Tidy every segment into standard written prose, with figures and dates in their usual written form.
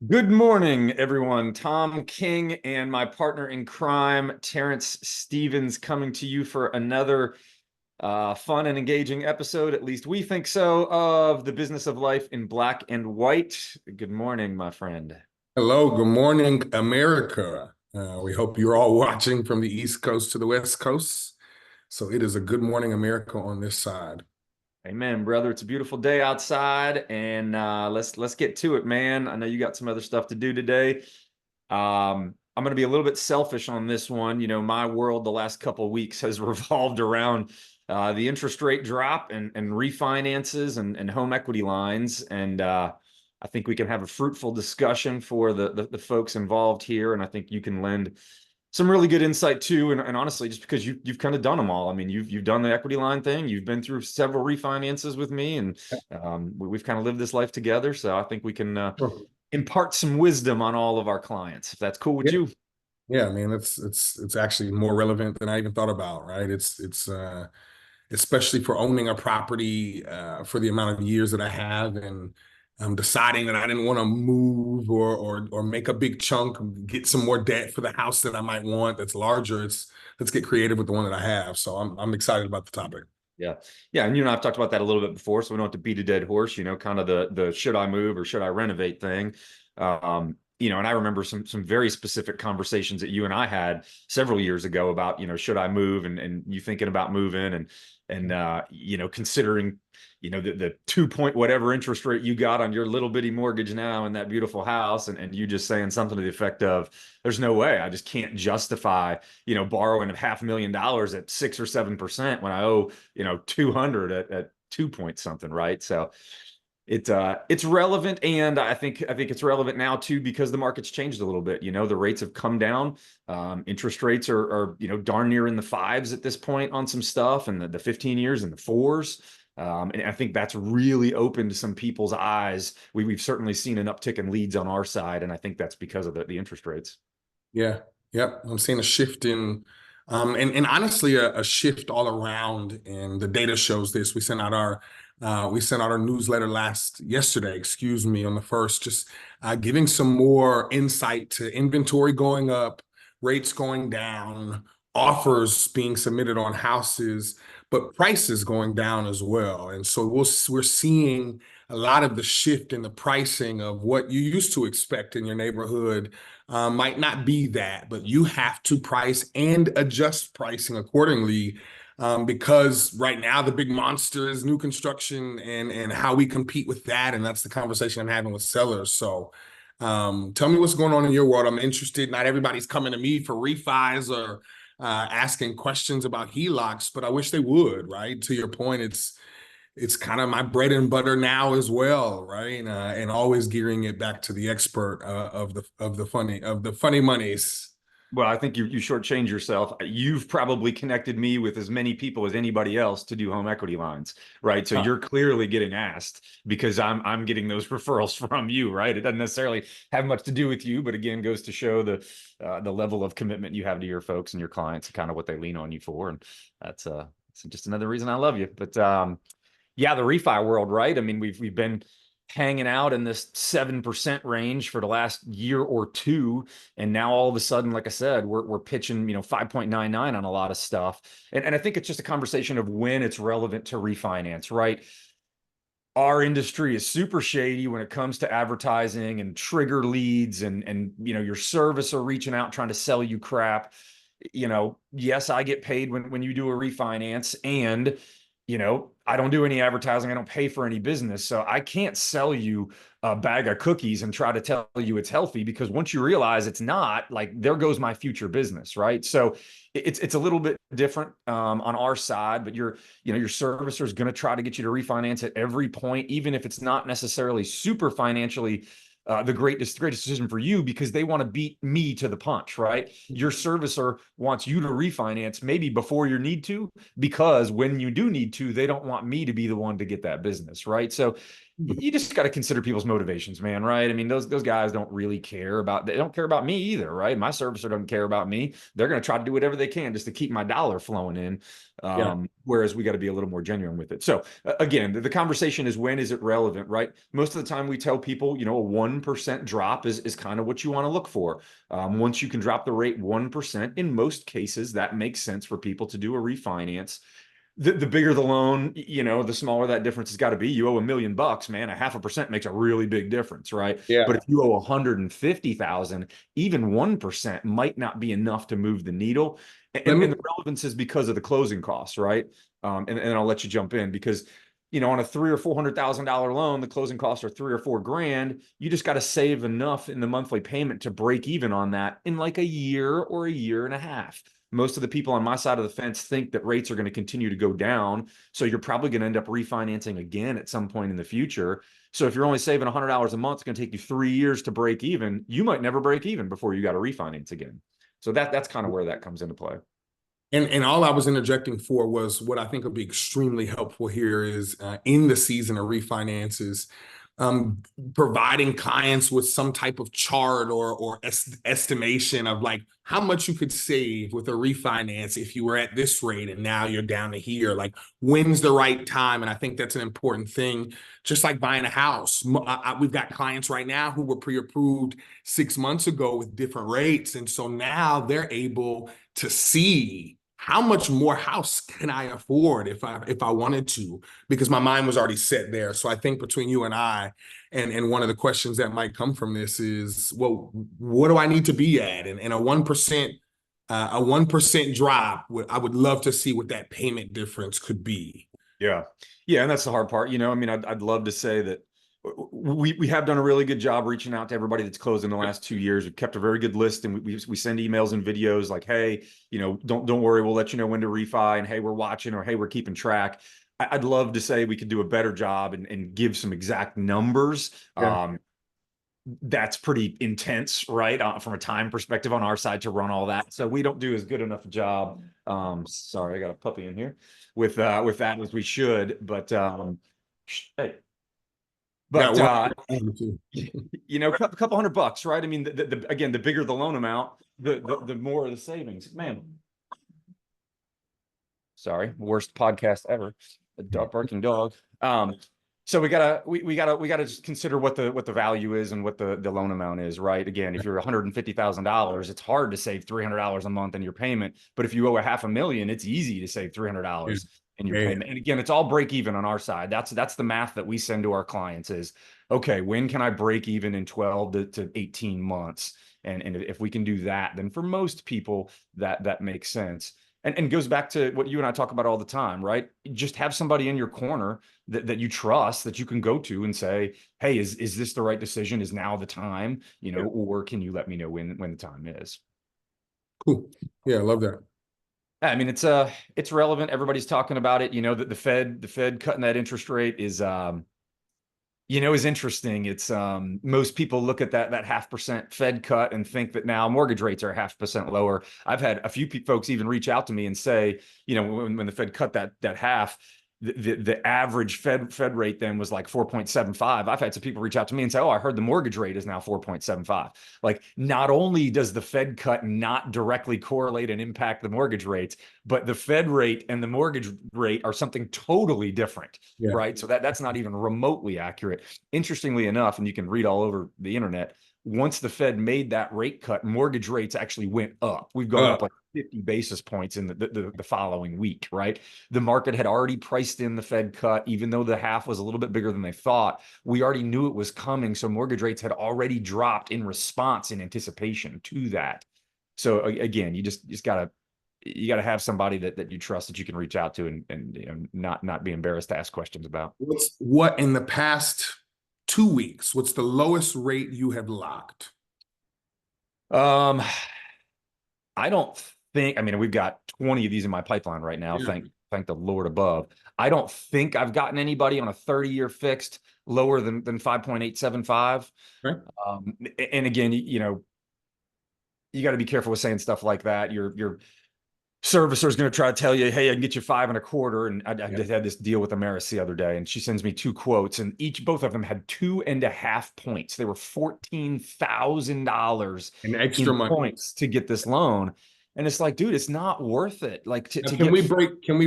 Good morning, everyone. Tom King and my partner in crime, Terrence Stevens, coming to you for another fun and engaging episode, at least we think so, of the business of life in black and white. Good morning, my friend. Hello, good morning, America. We hope you're all watching from the East Coast to the West Coast. So it is a good morning, America on this side. Amen, brother. It's a beautiful day outside, and let's get to it, man. I know you got some other stuff to do today. I'm going to be a little bit selfish on this one. You know, my world the last couple of weeks has revolved around the interest rate drop and refinances and home equity lines. And I think we can have a fruitful discussion for the folks involved here. And I think you can lend some really good insight too. And honestly, just because you've kind of done them all. I mean, you've done the equity line thing. You've been through several refinances with me, and we've kind of lived this life together. So I think we can Sure. impart some wisdom on all of our clients, if that's cool with Yeah, you. yeah, man, it's actually more relevant than I even thought about, right? It's especially for owning a property for the amount of years that I have, and deciding that I didn't want to move or make a big chunk, get some more debt for the house that I might want that's larger. It's Let's get creative with the one that I have. So I'm excited about the topic. Yeah. Yeah. And you and I have talked about that a little bit before, so we don't have to beat a dead horse, you know, kind of the should I move or should I renovate thing. And I remember some very specific conversations that you and I had several years ago about, should I move and you thinking about moving and considering, the 2 point whatever interest rate you got on your little bitty mortgage now in that beautiful house, and you just saying something to the effect of, there's no way I just can't justify, borrowing $500,000 at 6 or 7% when I owe, 200 at 2 point something, right? So it's relevant, and I think it's relevant now too because the market's changed a little bit. The rates have come down. Interest rates are darn near in the fives at this point on some stuff, and the 15 years in the fours. And I think that's really opened some people's eyes. We've certainly seen an uptick in leads on our side, and I think that's because of the interest rates. Yeah, yep. I'm seeing a shift in, and honestly, a shift all around. And the data shows this. We sent out our newsletter yesterday, excuse me, on the first, just giving some more insight to inventory going up, rates going down, offers being submitted on houses, but prices going down as well. And so we're seeing a lot of the shift in the pricing of what you used to expect in your neighborhood might not be that, but you have to price and adjust pricing accordingly, because right now the big monster is new construction and how we compete with that, and that's the conversation I'm having with sellers. So, tell me what's going on in your world. I'm interested. Not everybody's coming to me for refis or asking questions about HELOCs, but I wish they would. Right, to your point, it's kind of my bread and butter now as well, right? And always gearing it back to the expert of the funny monies. Well, I think you shortchange yourself. You've probably connected me with as many people as anybody else to do home equity lines, right? So Huh. you're clearly getting asked because I'm getting those referrals from you, right? It doesn't necessarily have much to do with you, but again, goes to show the level of commitment you have to your folks and your clients, and kind of what they lean on you for, and that's just another reason I love you. But yeah, the refi world, right? I mean, we've been hanging out in this 7% range for the last year or two, and now all of a sudden, like I said, we're pitching 5.99 on a lot of stuff, and I think it's just a conversation of when it's relevant to refinance, right? Our industry is super shady when it comes to advertising and trigger leads, and your servicer reaching out trying to sell you crap. Yes, I get paid when you do a refinance, and I don't do any advertising. I don't pay for any business. So I can't sell you a bag of cookies and try to tell you it's healthy, because once you realize it's not, like, there goes my future business, right? So it's a little bit different on our side, but your servicer is going to try to get you to refinance at every point, even if it's not necessarily super financially the greatest decision for you, because they want to beat me to the punch, right? Your servicer wants you to refinance maybe before you need to, because when you do need to, they don't want me to be the one to get that business, right? So you just got to consider people's motivations, man, right? I mean, those guys don't really care about, they don't care about me either, right? My servicer doesn't care about me. They're going to try to do whatever they can just to keep my dollar flowing in. Yeah. Whereas we got to be a little more genuine with it. So again, the conversation is, when is it relevant, right? Most of the time we tell people, a 1% drop is kind of what you want to look for. Once you can drop the rate 1%, in most cases, that makes sense for people to do a refinance. The bigger the loan, the smaller that difference has got to be. You owe $1 million, man, a 0.5% makes a really big difference, right? But Yeah. if you owe 150,000, even 1% might not be enough to move the needle. Let And me, the relevance is because of the closing costs, right? And I'll let you jump in because on a $300,000 or $400,000 loan, the closing costs are 3 or 4 grand. You just got to save enough in the monthly payment to break even on that in like a year or a year and a half. Most of the people on my side of the fence think that rates are going to continue to go down. So you're probably going to end up refinancing again at some point in the future. So if you're only saving $100 a month, it's going to take you 3 years to break even. You might never break even before you got to refinance again. So that's kind of where that comes into play. and all I was interjecting for was what I think would be extremely helpful here is in the season of refinances, um, providing clients with some type of chart or estimation of like how much you could save with a refinance if you were at this rate and now you're down to here. Like, when's the right time? And I think that's an important thing. Just like buying a house, we've got clients right now who were pre-approved 6 months ago with different rates, and so now they're able to see how much more house can I afford if I wanted to, because my mind was already set there. So I think between you and I, and one of the questions that might come from this is, well, what do I need to be at? And a 1% drop, I would love to see what that payment difference could be. Yeah. Yeah. And that's the hard part. I mean, I'd love to say that we have done a really good job reaching out to everybody that's closed in the last 2 years. We've kept a very good list, and we send emails and videos like, hey, don't worry, we'll let you know when to refi, and hey, we're watching, or hey, we're keeping track. I'd love to say we could do a better job and give some exact numbers. Yeah. That's pretty intense, right? From a time perspective on our side to run all that. So we don't do as good enough a job. Sorry, I got a puppy in here with that as we should, but hey, Got but one. a couple $100, right? I mean, again, the bigger the loan amount, the more the savings. Man, sorry, worst podcast ever. A barking dog. So we gotta just consider what the value is and what the loan amount is, right? Again, if you're $150,000, it's hard to save $300 a month in your payment. But if you owe a $500,000, it's easy to save $300 in your payment. And again, it's all break even on our side. That's the math that we send to our clients is, okay, when can I break even in 12 to 18 months? And if we can do that, then for most people that makes sense. And goes back to what you and I talk about all the time, right? Just have somebody in your corner that you trust, that you can go to and say, hey, is this the right decision? Is now the time? Or can you let me know when the time is? Cool. Yeah, I love that. I mean, it's relevant. Everybody's talking about it. That the Fed cutting that interest rate is interesting. It's most people look at that 0.5% Fed cut and think that now mortgage rates are 0.5% lower. I've had a few folks even reach out to me and say, when the Fed cut that half, the average Fed rate then was like 4.75. I've had some people reach out to me and say, oh, I heard the mortgage rate is now 4.75. Like, not only does the Fed cut not directly correlate and impact the mortgage rates, but the Fed rate and the mortgage rate are something totally different, Yeah. right? So that's not even remotely accurate. Interestingly enough, and you can read all over the internet, once the Fed made that rate cut, mortgage rates actually went up. We've gone up like 50 basis points in the following week, right? The market had already priced in the Fed cut, even though the half was a little bit bigger than they thought. We already knew it was coming. So mortgage rates had already dropped in response, in anticipation to that. So again, you gotta have somebody that you trust, that you can reach out to and not be embarrassed to ask questions about. What in the past 2 weeks, what's the lowest rate you have locked? Um, I don't think, I mean, we've got 20 of these in my pipeline right now. Yeah. Thank the Lord above. I don't think I've gotten anybody on a 30-year fixed lower than 5.875. Right. And again, you got to be careful with saying stuff like that. servicer's going to try to tell you, hey, I can get you 5.25. And I Yeah. just had this deal with Ameris the other day, and she sends me two quotes, and both of them had 2.5 points. They were $14,000 And extra in money. points to get this loan. And it's like, dude, it's not worth it. Like Now, to can get, we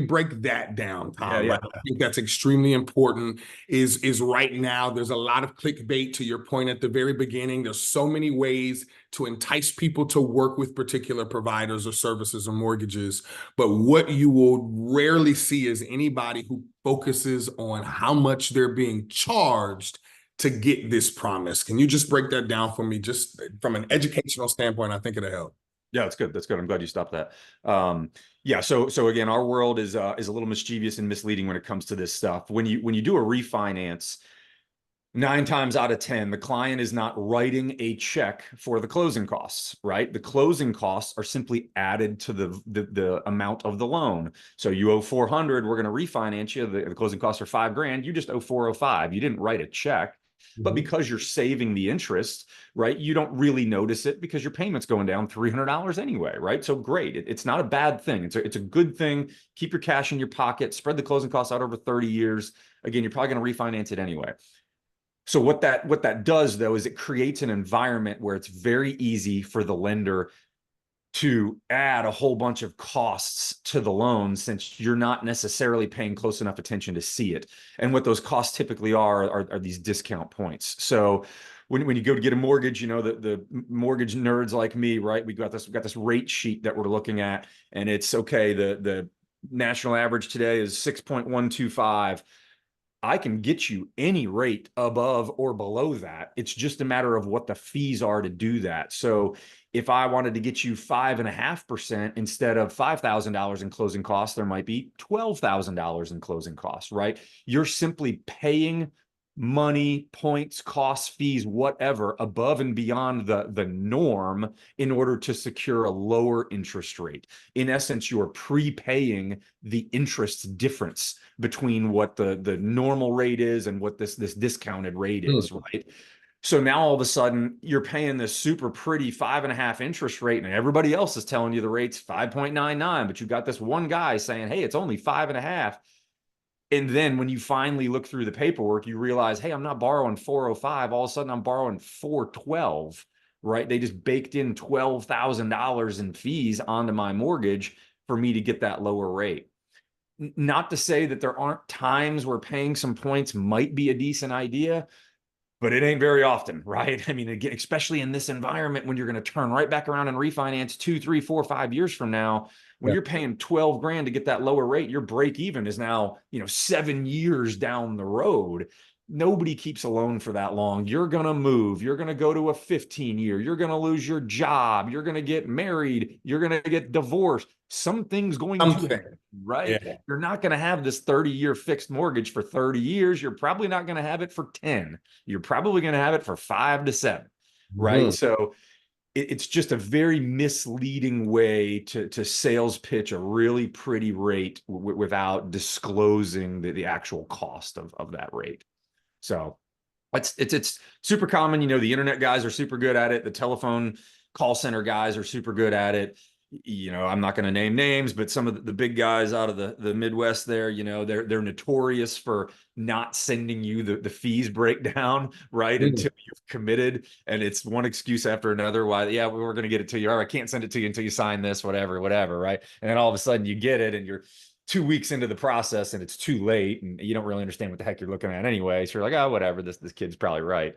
break that down, yeah, Tom? yeah. Like, I think that's extremely important. Is right now there's a lot of clickbait, to your point at the very beginning. There's so many ways to entice people to work with particular providers or services or mortgages. But what you will rarely see is anybody who focuses on how much they're being charged to get this promise. Can you just break that down for me, just from an educational standpoint? I think it'll help. Yeah, that's good. That's good. I'm glad you stopped that. Yeah. So again, our world is a little mischievous and misleading when it comes to this stuff. When you do a refinance, 9 times out of 10, the client is not writing a check for the closing costs, right? The closing costs are simply added to the amount of the loan. So you owe 400, we're going to refinance you. The closing costs are 5 grand. You just owe 405. You didn't write a check. But Mhm. because you're saving the interest, right, you don't really notice it because your payment's going down $300 anyway, right? So great. It's not a bad thing. It's a good thing. Keep your cash in your pocket, spread the closing costs out over 30 years. Again, you're probably going to refinance it anyway. So what that does though is it creates an environment where it's very easy for the lender to add a whole bunch of costs to the loan, since you're not necessarily paying close enough attention to see it. And what those costs typically are these discount points. So when you go to get a mortgage, the mortgage nerds like me, right? We got this rate sheet that we're looking at, and it's okay. The national average today is 6.125. I can get you any rate above or below that. It's just a matter of what the fees are to do that. So if I wanted to get you 5.5% instead of $5,000 in closing costs, there might be $12,000 in closing costs, right? You're simply paying money, points, costs, fees, whatever, above and beyond the norm in order to secure a lower interest rate. In essence, you're prepaying the interest difference between what the normal rate is and what this discounted rate is, Hmm. right? So now all of a sudden you're paying this super pretty 5.5 interest rate, and everybody else is telling you the rate's 5.99, but you got this one guy saying, hey, it's only 5.5. And then when you finally look through the paperwork, you realize, hey, I'm not borrowing 405. All of a sudden I'm borrowing 412, right? They just baked in $12,000 in fees onto my mortgage for me to get that lower rate. Not to say that there aren't times where paying some points might be a decent idea, but it ain't very often, right? I mean, again, especially in this environment when you're going to turn right back around and refinance 2, 3, 4, 5 years from now, when Yeah. you're paying 12 grand to get that lower rate, your break even is now, 7 years down the road. Nobody keeps a loan for that long. You're going to move. You're going to go to a 15-year. You're going to lose your job. You're going to get married. You're going to get divorced. Something's going to Something. happen, right? Yeah. You're not going to have this 30-year fixed mortgage for 30 years. You're probably not going to have it for 10. You're probably going to have it for 5 to 7, right? Mhm. So it's just a very misleading way to sales pitch a really pretty rate without disclosing the actual cost of that rate. So it's super common. The internet guys are super good at it. The telephone call center guys are super good at it. I'm not going to name names, but some of the big guys out of the Midwest there, they're notorious for not sending you the fees breakdown, right, Mhm. until you've committed. And it's one excuse after another why, yeah, we're going to get it to you. Or I can't send it to you until you sign this, whatever, right? And then all of a sudden you get it and you're 2 weeks into the process and it's too late and you don't really understand what the heck you're looking at anyway. So you're like, oh, whatever, this kid's probably right.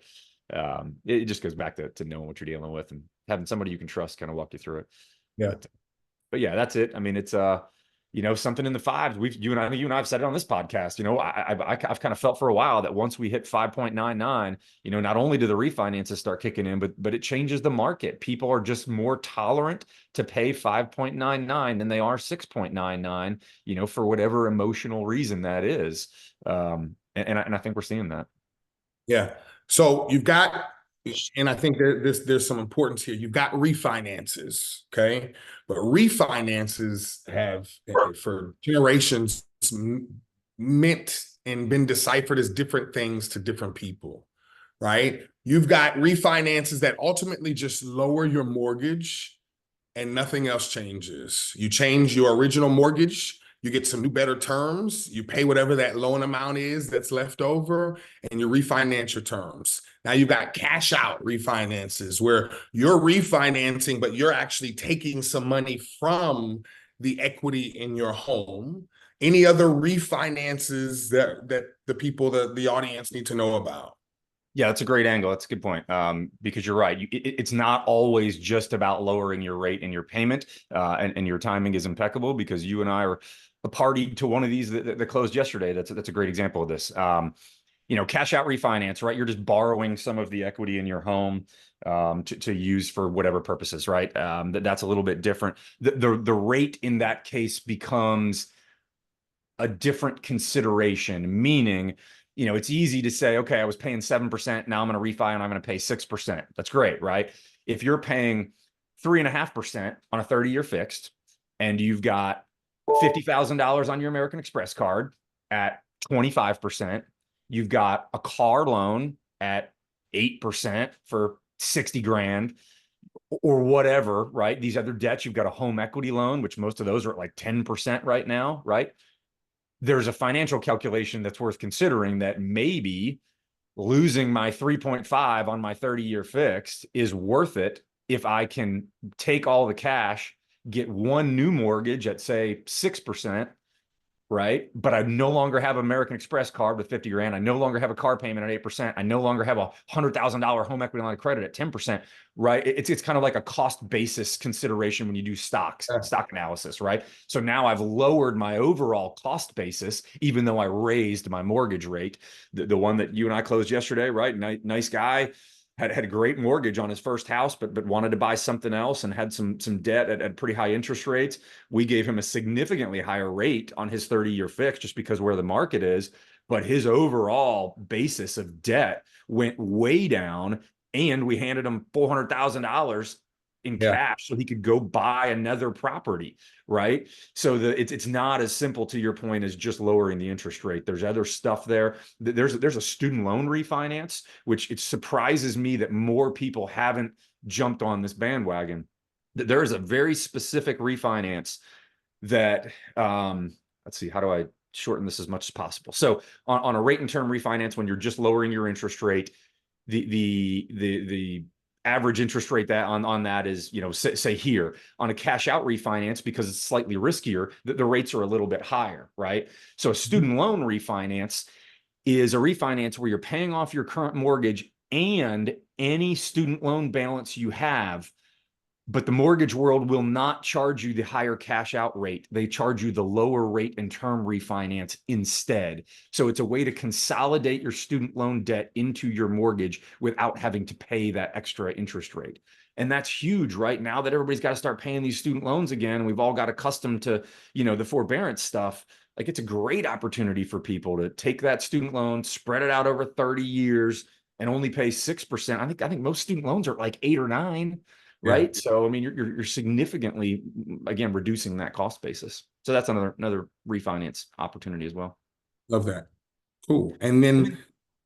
It just goes back to knowing what you're dealing with and having somebody you can trust kind of walk you through it. Yeah. But yeah, that's it. I mean, it's something in the fives. You and I have said it on this podcast. I've kind of felt for a while that once we hit 5.99, not only do the refinances start kicking in, but it changes the market. People are just more tolerant to pay 5.99 than they are 6.99, for whatever emotional reason that is. And I think we're seeing that. Yeah. So you've got, and I think there's some importance here. You've got refinances, okay? But refinances have, for generations, meant and been deciphered as different things to different people, right? You've got refinances that ultimately just lower your mortgage and nothing else changes. You change your original mortgage, you get some new better terms, you pay whatever that loan amount is that's left over, and you refinance your terms. Now you've got cash out refinances where you're refinancing, but you're actually taking some money from the equity in your home. Any other refinances that the people, the audience need to know about? Yeah, that's a great angle. That's a good point. Because you're right. It's not always just about lowering your rate and your payment, and your timing is impeccable because you and I are a party to one of these that closed yesterday. That's a great example of this. Cash out refinance, right? You're just borrowing some of the equity in your home to use for whatever purposes, right? That's a little bit different. The rate in that case becomes a different consideration, meaning, it's easy to say, okay, I was paying 7%. Now I'm going to refi and I'm going to pay 6%. That's great, right? If you're paying 3.5% on a 30-year fixed and you've got $50,000 on your American Express card at 25%, you've got a car loan at 8% for 60 grand or whatever, right? These other debts, you've got a home equity loan, which most of those are at like 10% right now, right? There's a financial calculation that's worth considering that maybe losing my 3.5 on my 30-year fixed is worth it if I can take all the cash, get one new mortgage at say 6%, right? But I no longer have American Express card with 50 grand. I no longer have a car payment at 8%. I no longer have a $100,000 home equity line of credit at 10%, right? It's kind of like a cost basis consideration when you do stock analysis, right? So now I've lowered my overall cost basis, even though I raised my mortgage rate. The one that you and I closed yesterday, right? Nice guy. Had a great mortgage on his first house, but wanted to buy something else and had some debt at pretty high interest rates. We gave him a significantly higher rate on his 30-year fix just because where the market is, but his overall basis of debt went way down, and we handed him $400,000 in Yeah. cash so he could go buy another property, right? So it's not as simple, to your point, as just lowering the interest rate. There's other stuff there. There's a student loan refinance, which it surprises me that more people haven't jumped on this bandwagon. There is a very specific refinance that let's see, how do I shorten this as much as possible? So on a rate and term refinance, when you're just lowering your interest rate, the average interest rate that on that is, say here on a cash out refinance, because it's slightly riskier, the rates are a little bit higher, right? So a student loan refinance is a refinance where you're paying off your current mortgage and any student loan balance you have, but the mortgage world will not charge you the higher cash out rate. They charge you the lower rate and term refinance instead. So it's a way to consolidate your student loan debt into your mortgage without having to pay that extra interest rate. And that's huge, right? Now that everybody's got to start paying these student loans again, we've all got accustomed to, the forbearance stuff. Like, it's a great opportunity for people to take that student loan, spread it out over 30 years, and only pay 6%. I think most student loans are like 8 or 9. Yeah. Right. So, I mean, you're significantly, again, reducing that cost basis. So that's another refinance opportunity as well. Love that. Cool. And then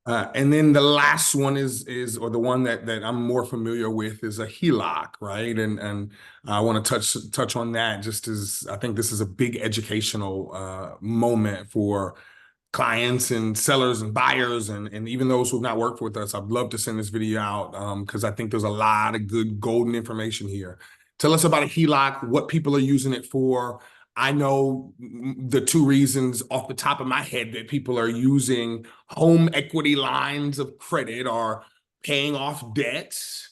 the last one is or the one that I'm more familiar with is a HELOC, right? And I want to touch on that, just as I think this is a big educational moment for clients and sellers and buyers and even those who have not worked with us. I'd love to send this video out because I think there's a lot of good golden information here. Tell us about a HELOC, what people are using it for. I know the two reasons off the top of my head that people are using home equity lines of credit are paying off debts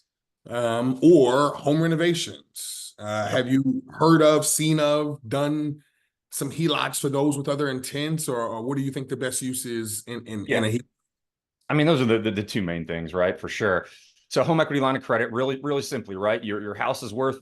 or home renovations. Have you heard of, seen of, done some HELOCs for those with other intents, or what do you think the best use is in Yeah. a HELOC? I mean, those are the two main things, right? For sure. So home equity line of credit, really, really simply, right? Your house is worth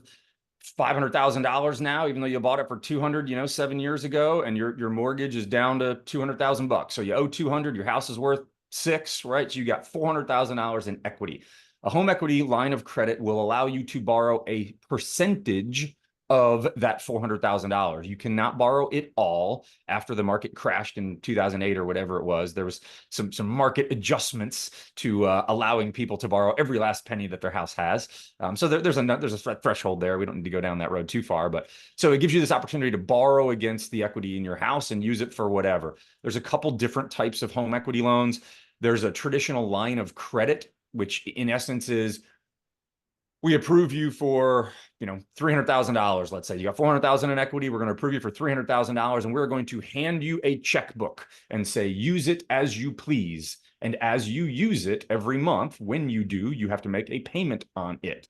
$500,000 now, even though you bought it for 200, 7 years ago, and your mortgage is down to 200,000 bucks. So you owe 200, your house is worth 6, right? So you got $400,000 in equity. A home equity line of credit will allow you to borrow a percentage of that $400,000. You cannot borrow it all. After the market crashed in 2008 or whatever it was, there was some market adjustments to allowing people to borrow every last penny that their house has. So there's a threshold there. We don't need to go down that road too far, but so it gives you this opportunity to borrow against the equity in your house and use it for whatever. There's a couple different types of home equity loans. There's a traditional line of credit, which in essence is, we approve you for, $300,000. Let's say you got 400,000 in equity. We're going to approve you for $300,000, and we're going to hand you a checkbook and say, use it as you please. And as you use it every month, when you do, you have to make a payment on it.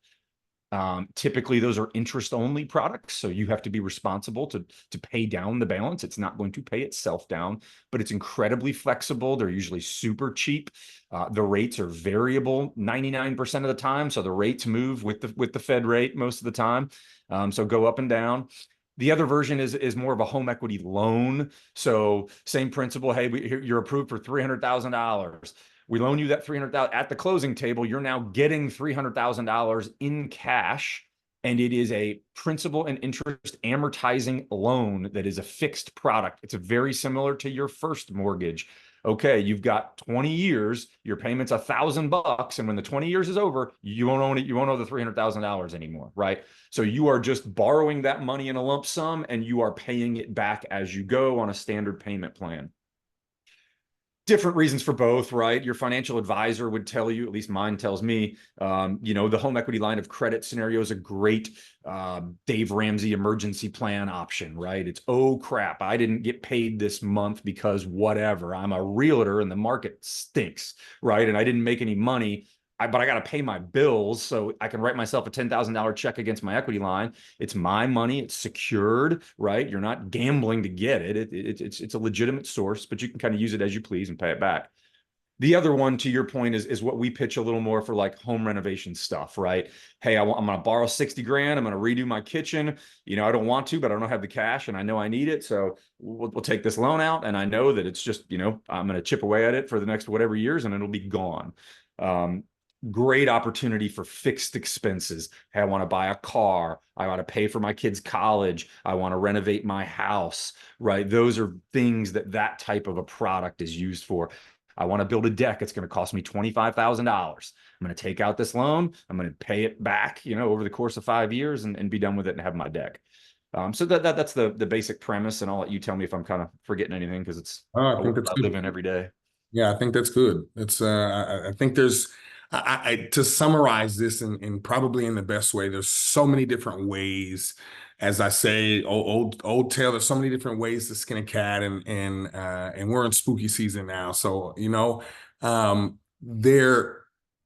Typically, those are interest-only products, so you have to be responsible to pay down the balance. It's not going to pay itself down, but it's incredibly flexible. They're usually super cheap. The rates are variable 99% of the time, so the rates move with the Fed rate most of the time. So go up and down. The other version is more of a home equity loan. So same principle. Hey, you're approved for $300,000. We loan you that $300,000 at the closing table. You're now getting $300,000 in cash, and it is a principal and interest amortizing loan that is a fixed product. It's very similar to your first mortgage. Okay, you've got 20 years, your payment's $1,000, and when the 20 years is over, you won't own it. You won't owe the $300,000 anymore, right? So you are just borrowing that money in a lump sum, and you are paying it back as you go on a standard payment plan. Different reasons for both, right? Your financial advisor would tell you, at least mine tells me, the home equity line of credit scenario is a great Dave Ramsey emergency plan option, right? It's, oh crap, I didn't get paid this month because whatever. I'm a realtor and the market stinks, right? And I didn't make any money. But I got to pay my bills, so I can write myself a $10,000 check against my equity line. It's my money. It's secured, right? You're not gambling to get it. It's a legitimate source, but you can kind of use it as you please and pay it back. The other one, to your point, is what we pitch a little more for, like home renovation stuff, right? Hey, I'm going to borrow 60 grand. I'm going to redo my kitchen. I don't want to, but I don't have the cash and I know I need it. So we'll take this loan out. And I know that it's just, I'm going to chip away at it for the next whatever years and it'll be gone. Great opportunity for fixed expenses. Hey, I want to buy a car. I want to pay for my kids' college. I want to renovate my house, right? Those are things that type of a product is used for. I want to build a deck. It's going to cost me $25,000. I'm going to take out this loan. I'm going to pay it back, over the course of 5 years and be done with it and have my deck. So that's the basic premise. And I'll let you tell me if I'm kind of forgetting anything, because it's I think that's I live in every day. Yeah, I think that's good. It's I think there's to summarize this in probably in the best way, there's so many different ways, as I say, old tale, there's so many different ways to skin a cat, and we're in spooky season now. So, there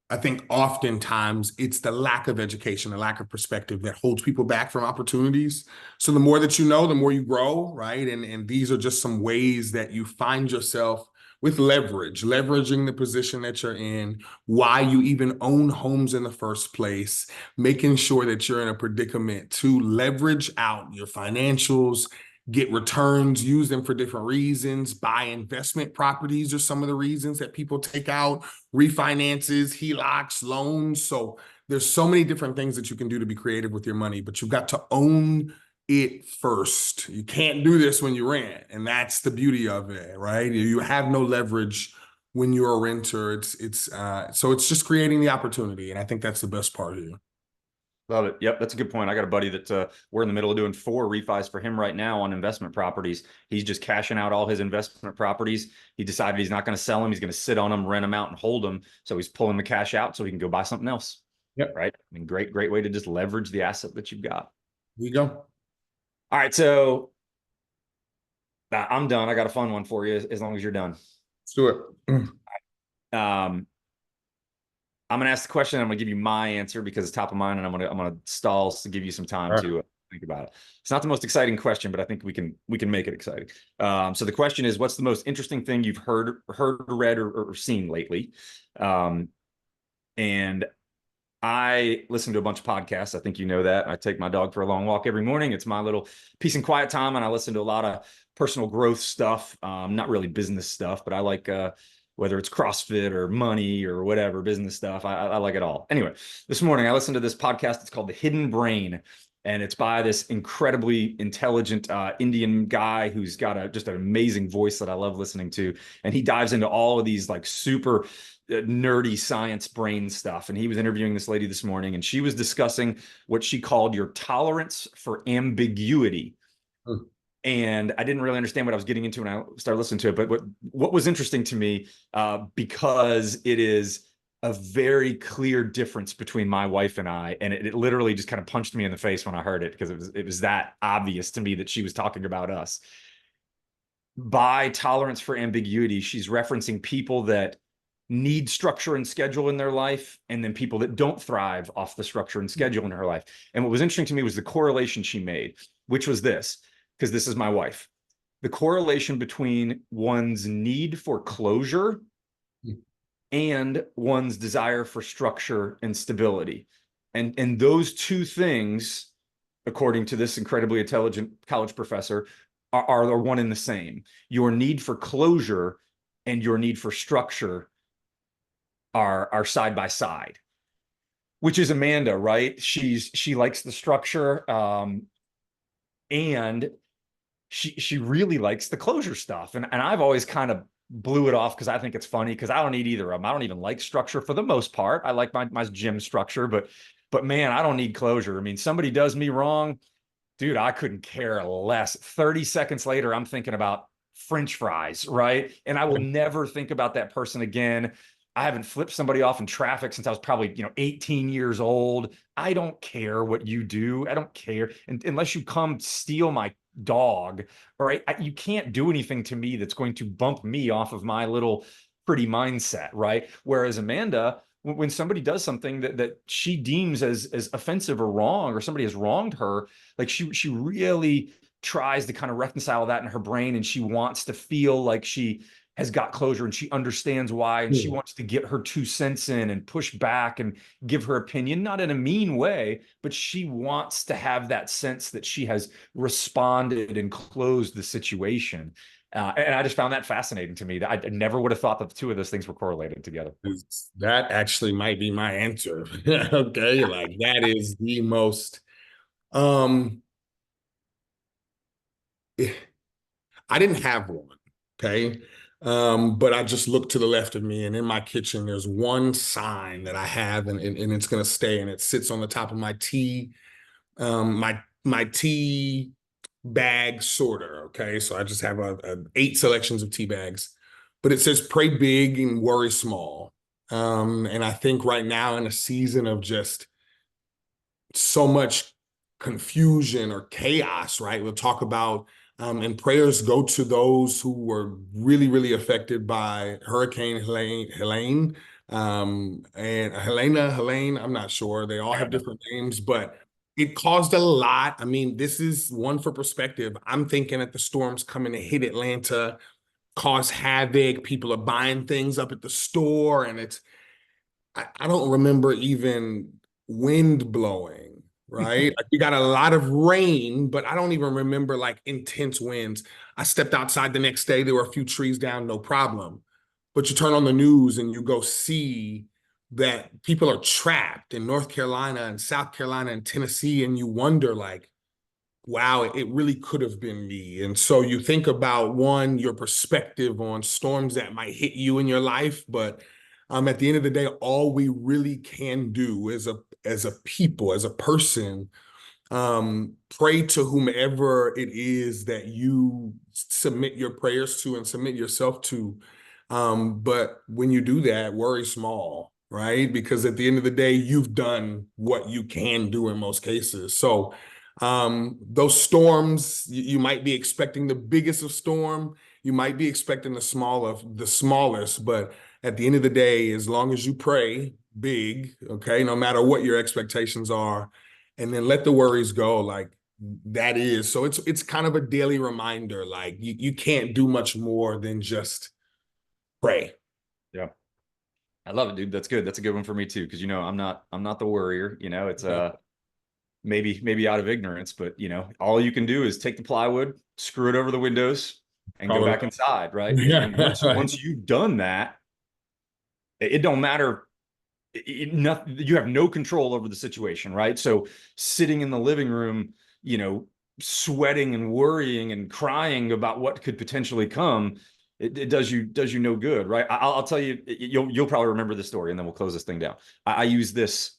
I think oftentimes it's the lack of education, the lack of perspective that holds people back from opportunities. So the more that you know, the more you grow, right? And these are just some ways that you find yourself with leveraging the position that you're in, why you even own homes in the first place, making sure that you're in a predicament to leverage out your financials, get returns, use them for different reasons, buy investment properties are some of the reasons that people take out refinances, HELOCs, loans. So there's so many different things that you can do to be creative with your money, but you've got to own it first. You can't do this when you rent, and that's the beauty of it, right? You have no leverage when you're a renter. So it's just creating the opportunity, and I think that's the best part here. Love it. Yep, that's a good point. I got a buddy that we're in the middle of doing 4 refis for him right now on investment properties. He's just cashing out all his investment properties. He decided he's not going to sell them. He's going to sit on them, rent them out, and hold them. So he's pulling the cash out so he can go buy something else. Yep. Right. I mean, great way to just leverage the asset that you've got. Here you go. All right, so I'm done. I got a fun one for you as long as you're done. Let's do it. I'm going to ask the question. I'm going to give you my answer because it's top of mind, and I'm going to stall to give you some time to think about it. It's not the most exciting question, but I think we can make it exciting. So the question is, what's the most interesting thing you've heard, read, or seen lately? And I listen to a bunch of podcasts. I think you know that. I take my dog for a long walk every morning. It's my little peace and quiet time, and I listen to a lot of personal growth stuff. Not really business stuff, but I like whether it's CrossFit or money or whatever, business stuff. I like it all. Anyway, this morning I listened to this podcast. It's called The Hidden Brain. and it's by this incredibly intelligent Indian guy who's got just an amazing voice that I love listening to. And he dives into all of these like super nerdy science brain stuff. And he was interviewing this lady this morning, and she was discussing what she called your tolerance for ambiguity. Hmm. And I didn't really understand what I was getting into when I started listening to it. But what was interesting to me, because it is a very clear difference between my wife and I, and it literally just kind of punched me in the face when I heard it, because it was that obvious to me that she was talking about us. By tolerance for ambiguity, she's referencing people that need structure and schedule in their life, and then people that don't thrive off the structure and schedule in her life. And what was interesting to me was the correlation she made, which was this, because this is my wife: the correlation between one's need for closure and one's desire for structure and stability. And those two things, according to this incredibly intelligent college professor, are one and the same. Your need for closure and your need for structure are side by side, which is Amanda, right? She likes the structure, and she really likes the closure stuff. And I've always kind of blew it off because I think it's funny, because I don't need either of them. I don't even like structure for the most part. I like my gym structure, but man, I don't need closure. I mean, somebody does me wrong, dude, I couldn't care less. 30 seconds later, I'm thinking about French fries, right? And I will never think about that person again. I haven't flipped somebody off in traffic since I was probably, 18 years old. I don't care what you do. I don't care. And unless you come steal my dog, right? You can't do anything to me that's going to bump me off of my little pretty mindset, right? Whereas Amanda, when somebody does something that she deems as offensive or wrong, or somebody has wronged her, like she really tries to kind of reconcile that in her brain, and she wants to feel like she has got closure and she understands why, and she wants to get her 2 cents in and push back and give her opinion, not in a mean way, but she wants to have that sense that she has responded and closed the situation. And I just found that fascinating to me. That I never would have thought that the two of those things were correlated together. That actually might be my answer. Okay, like that is the most I didn't have one, okay? But I just looked to the left of me, and in my kitchen, there's one sign that I have, and it's gonna stay, and it sits on the top of my tea, my tea bag sorter. Okay, so I just have a 8 selections of tea bags, but it says "Pray big and worry small." And I think right now, in a season of just so much confusion or chaos, right? We'll talk about, and prayers go to those who were really, really affected by Hurricane Helene, and Helene, I'm not sure. They all have different names, but it caused a lot. I mean, this is one for perspective. I'm thinking that the storm's coming to hit Atlanta, cause havoc. People are buying things up at the store, and I don't remember even wind blowing, right? Like, we got a lot of rain, but I don't even remember like intense winds. I stepped outside the next day, there were a few trees down, no problem. But you turn on the news and you go see that people are trapped in North Carolina and South Carolina and Tennessee, and you wonder, like, wow, it really could have been me. And so you think about, one, your perspective on storms that might hit you in your life, but at the end of the day, all we really can do as a people, as a person, pray to whomever it is that you submit your prayers to and submit yourself to. But when you do that, worry small, right? Because at the end of the day, you've done what you can do in most cases. So those storms, you might be expecting the biggest of storm, you might be expecting the small of the smallest, but at the end of the day, as long as you pray big, okay, no matter what your expectations are, and then let the worries go, like that is. So it's kind of a daily reminder, like you can't do much more than just pray. Yeah. I love it, dude. That's good. That's a good one for me too. Cause I'm not the worrier, it's Yeah. maybe out of ignorance, but all you can do is take the plywood, screw it over the windows, and go Call it back inside, right? And yeah. once you've done that, it don't matter you have no control over the situation, right? So sitting in the living room, you know, sweating and worrying and crying about what could potentially come, it does you no good, right? I'll tell you, you'll probably remember the story, and then we'll close this thing down. I use this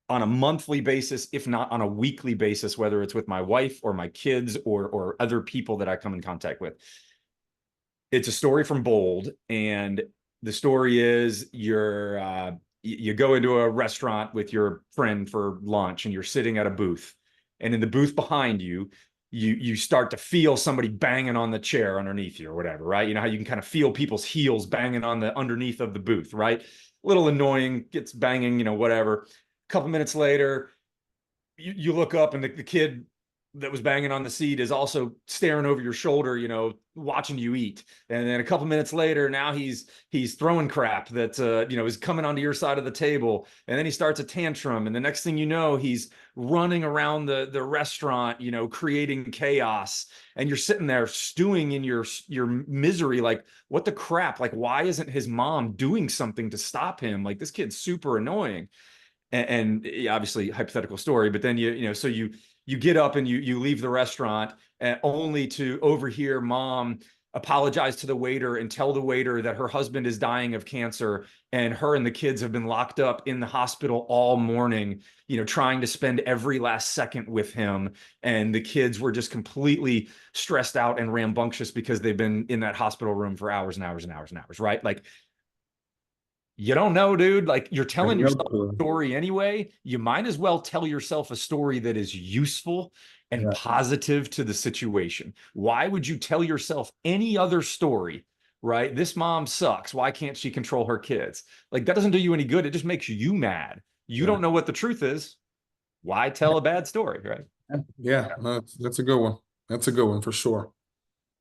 on a monthly basis, if not on a weekly basis, whether it's with my wife or my kids or other people that I come in contact with. It's a story from Bold, and the story is you go into a restaurant with your friend for lunch, and you're sitting at a booth, and in the booth behind you, you start to feel somebody banging on the chair underneath you or whatever, right? You know how you can kind of feel people's heels banging on the underneath of the booth, right? A little annoying, gets banging, you know, whatever. A couple minutes later, you look up, and the kid that was banging on the seat is also staring over your shoulder, you know, watching you eat. And then a couple minutes later, now he's throwing crap that you know, is coming onto your side of the table. And then he starts a tantrum, and the next thing you know, he's running around the restaurant, you know, creating chaos. And you're sitting there stewing in your misery, like, what the crap? Like, why isn't his mom doing something to stop him? Like, this kid's super annoying. And obviously hypothetical story, but then you know, so you get up and you leave the restaurant, and only to overhear mom apologize to the waiter and tell the waiter that her husband is dying of cancer, and her and the kids have been locked up in the hospital all morning, you know, trying to spend every last second with him. And the kids were just completely stressed out and rambunctious because they've been in that hospital room for hours and hours and hours and hours, right? Like, you don't know, dude. Like, you're telling yourself a story anyway. You might as well tell yourself a story that is useful and Yeah. positive to the situation. Why would you tell yourself any other story, right? This mom sucks. Why can't she control her kids? Like, that doesn't do you any good. It just makes you mad. You Yeah. don't know what the truth is. Why tell a bad story, right? Yeah, that's a good one. That's a good one for sure.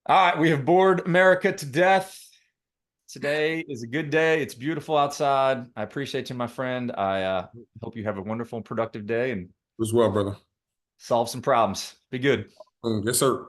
All right, we have bored America to death. Today is a good day. It's beautiful outside. I appreciate you, my friend. I hope you have a wonderful and productive day and As well, brother. solve some problems. Be good. Yes, sir.